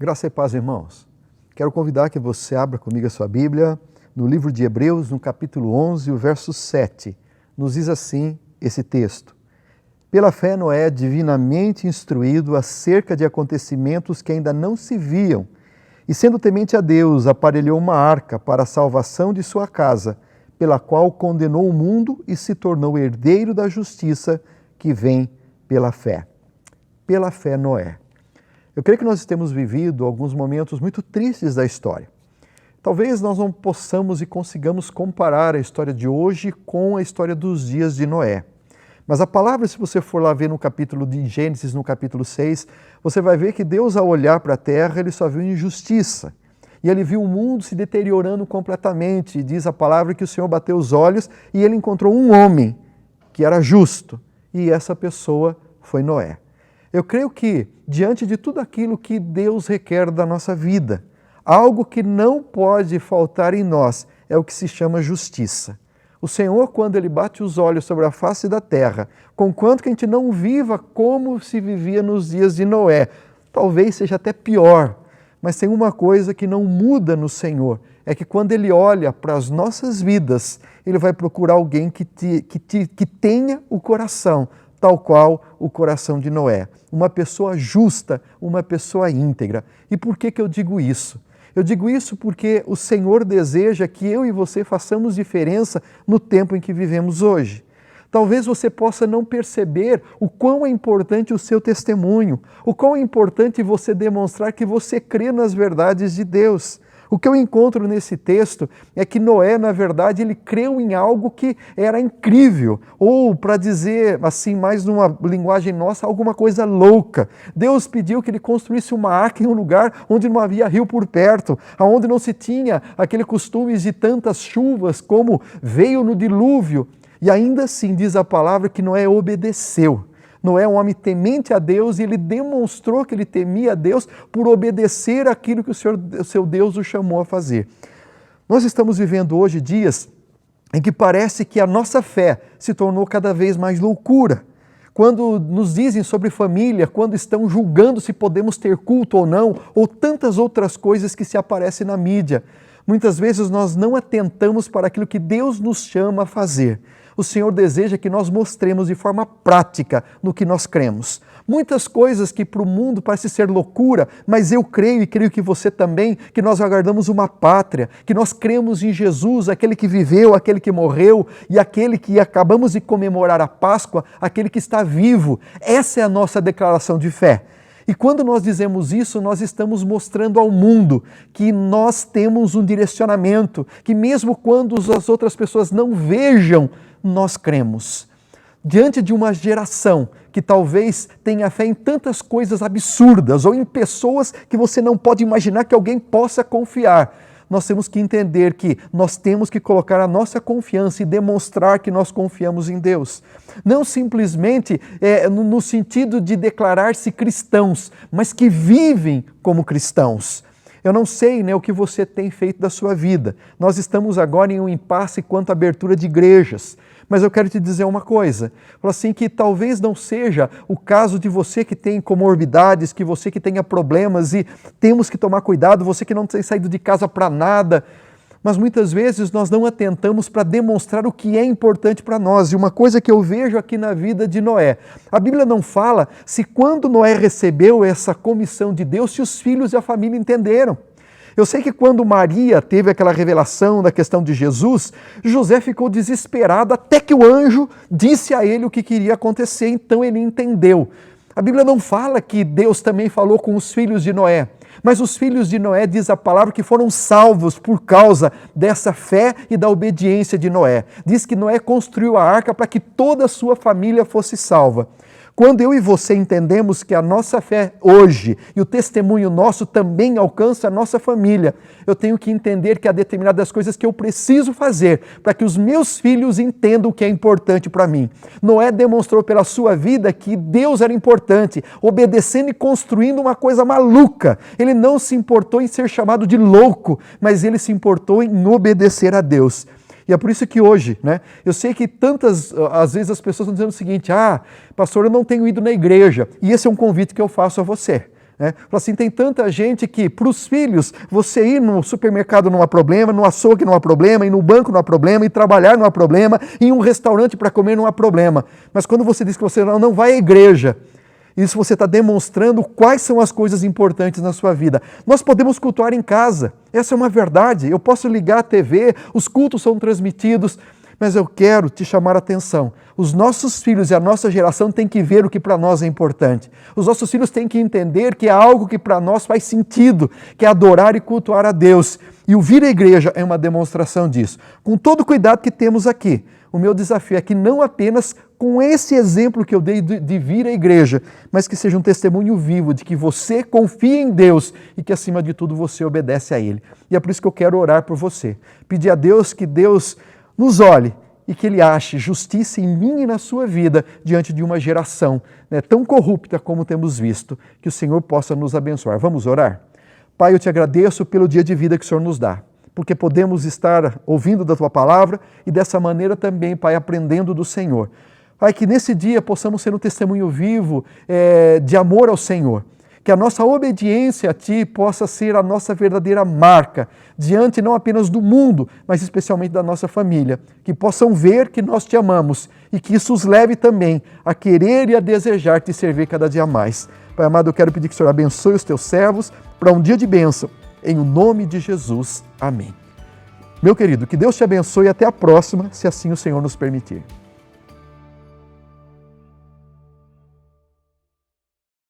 Graça e paz, irmãos. Quero convidar que você abra comigo a sua Bíblia no livro de Hebreus, no capítulo 11, o verso 7. Nos diz assim esse texto: Pela fé Noé é divinamente instruído acerca de acontecimentos que ainda não se viam, e sendo temente a Deus, aparelhou uma arca para a salvação de sua casa, pela qual condenou o mundo e se tornou herdeiro da justiça que vem pela fé. Pela fé Noé. Eu creio que nós temos vivido alguns momentos muito tristes da história. Talvez nós não possamos e consigamos comparar a história de hoje com a história dos dias de Noé. Mas a palavra, se você for lá ver no capítulo de Gênesis, no capítulo 6, você vai ver que Deus, ao olhar para a terra, ele só viu injustiça. E ele viu o mundo se deteriorando completamente. E diz a palavra que o Senhor bateu os olhos e ele encontrou um homem que era justo. E essa pessoa foi Noé. Eu creio que, diante de tudo aquilo que Deus requer da nossa vida, algo que não pode faltar em nós é o que se chama justiça. O Senhor, quando Ele bate os olhos sobre a face da terra, conquanto que a gente não viva como se vivia nos dias de Noé, talvez seja até pior, mas tem uma coisa que não muda no Senhor, é que quando Ele olha para as nossas vidas, Ele vai procurar alguém que tenha o coração tal qual o coração de Noé. Uma pessoa justa, uma pessoa íntegra. E por que eu digo isso? Eu digo isso porque o Senhor deseja que eu e você façamos diferença no tempo em que vivemos hoje. Talvez você possa não perceber o quão é importante o seu testemunho, o quão é importante você demonstrar que você crê nas verdades de Deus. O que eu encontro nesse texto é que Noé, na verdade, ele creu em algo que era incrível, ou, para dizer assim, mais numa linguagem nossa, alguma coisa louca. Deus pediu que ele construísse uma arca em um lugar onde não havia rio por perto, onde não se tinha aquele costume de tantas chuvas como veio no dilúvio. E ainda assim diz a palavra que Noé obedeceu. Noé é um homem temente a Deus e ele demonstrou que ele temia a Deus por obedecer aquilo que o seu Deus o chamou a fazer. Nós estamos vivendo hoje dias em que parece que a nossa fé se tornou cada vez mais loucura. Quando nos dizem sobre família, quando estão julgando se podemos ter culto ou não, ou tantas outras coisas que se aparecem na mídia. Muitas vezes nós não atentamos para aquilo que Deus nos chama a fazer. O Senhor deseja que nós mostremos de forma prática no que nós cremos. Muitas coisas que para o mundo parecem ser loucura, mas eu creio e creio que você também, que nós aguardamos uma pátria, que nós cremos em Jesus, aquele que viveu, aquele que morreu e aquele que acabamos de comemorar a Páscoa, aquele que está vivo. Essa é a nossa declaração de fé. E quando nós dizemos isso, nós estamos mostrando ao mundo que nós temos um direcionamento, que mesmo quando as outras pessoas não vejam, nós cremos. Diante de uma geração que talvez tenha fé em tantas coisas absurdas ou em pessoas que você não pode imaginar que alguém possa confiar, nós temos que entender que nós temos que colocar a nossa confiança e demonstrar que nós confiamos em Deus. Não simplesmente no sentido de declarar-se cristãos, mas que vivem como cristãos. Eu não sei o que você tem feito da sua vida. Nós estamos agora em um impasse quanto à abertura de igrejas. Mas eu quero te dizer uma coisa, assim, que talvez não seja o caso de você que tem comorbidades, que você que tenha problemas e temos que tomar cuidado, você que não tem saído de casa para nada, mas muitas vezes nós não atentamos para demonstrar o que é importante para nós. E uma coisa que eu vejo aqui na vida de Noé, a Bíblia não fala se quando Noé recebeu essa comissão de Deus, se os filhos e a família entenderam. Eu sei que quando Maria teve aquela revelação da questão de Jesus, José ficou desesperado até que o anjo disse a ele o que queria acontecer, então ele entendeu. A Bíblia não fala que Deus também falou com os filhos de Noé, mas os filhos de Noé, diz a palavra, que foram salvos por causa dessa fé e da obediência de Noé. Diz que Noé construiu a arca para que toda a sua família fosse salva. Quando eu e você entendemos que a nossa fé hoje e o testemunho nosso também alcança a nossa família, eu tenho que entender que há determinadas coisas que eu preciso fazer para que os meus filhos entendam o que é importante para mim. Noé demonstrou pela sua vida que Deus era importante, obedecendo e construindo uma coisa maluca. Ele não se importou em ser chamado de louco, mas ele se importou em obedecer a Deus. E é por isso que hoje, eu sei que às vezes as pessoas estão dizendo o seguinte: pastor, eu não tenho ido na igreja. E esse é um convite que eu faço a você. Fala assim, tem tanta gente que, para os filhos, você ir no supermercado não há problema, no açougue não há problema, ir no banco não há problema, ir trabalhar não há problema, ir em um restaurante para comer não há problema. Mas quando você diz que você não vai à igreja, isso você está demonstrando quais são as coisas importantes na sua vida. Nós podemos cultuar em casa, essa é uma verdade. Eu posso ligar a TV, os cultos são transmitidos, mas eu quero te chamar a atenção. Os nossos filhos e a nossa geração têm que ver o que para nós é importante. Os nossos filhos têm que entender que é algo que para nós faz sentido, que é adorar e cultuar a Deus. E o vir à igreja é uma demonstração disso. Com todo o cuidado que temos aqui, o meu desafio é que não apenas com esse exemplo que eu dei de vir à igreja, mas que seja um testemunho vivo de que você confia em Deus e que, acima de tudo, você obedece a Ele. E é por isso que eu quero orar por você. Pedir a Deus que Deus nos olhe e que Ele ache justiça em mim e na sua vida diante de uma geração tão corrupta como temos visto. Que o Senhor possa nos abençoar. Vamos orar? Pai, eu te agradeço pelo dia de vida que o Senhor nos dá, porque podemos estar ouvindo da Tua palavra e dessa maneira também, Pai, aprendendo do Senhor. Pai, que nesse dia possamos ser um testemunho vivo de amor ao Senhor. Que a nossa obediência a Ti possa ser a nossa verdadeira marca, diante não apenas do mundo, mas especialmente da nossa família. Que possam ver que nós Te amamos e que isso os leve também a querer e a desejar Te servir cada dia mais. Pai amado, eu quero pedir que o Senhor abençoe os Teus servos para um dia de bênção. Em o nome de Jesus. Amém. Meu querido, que Deus te abençoe e até a próxima, se assim o Senhor nos permitir.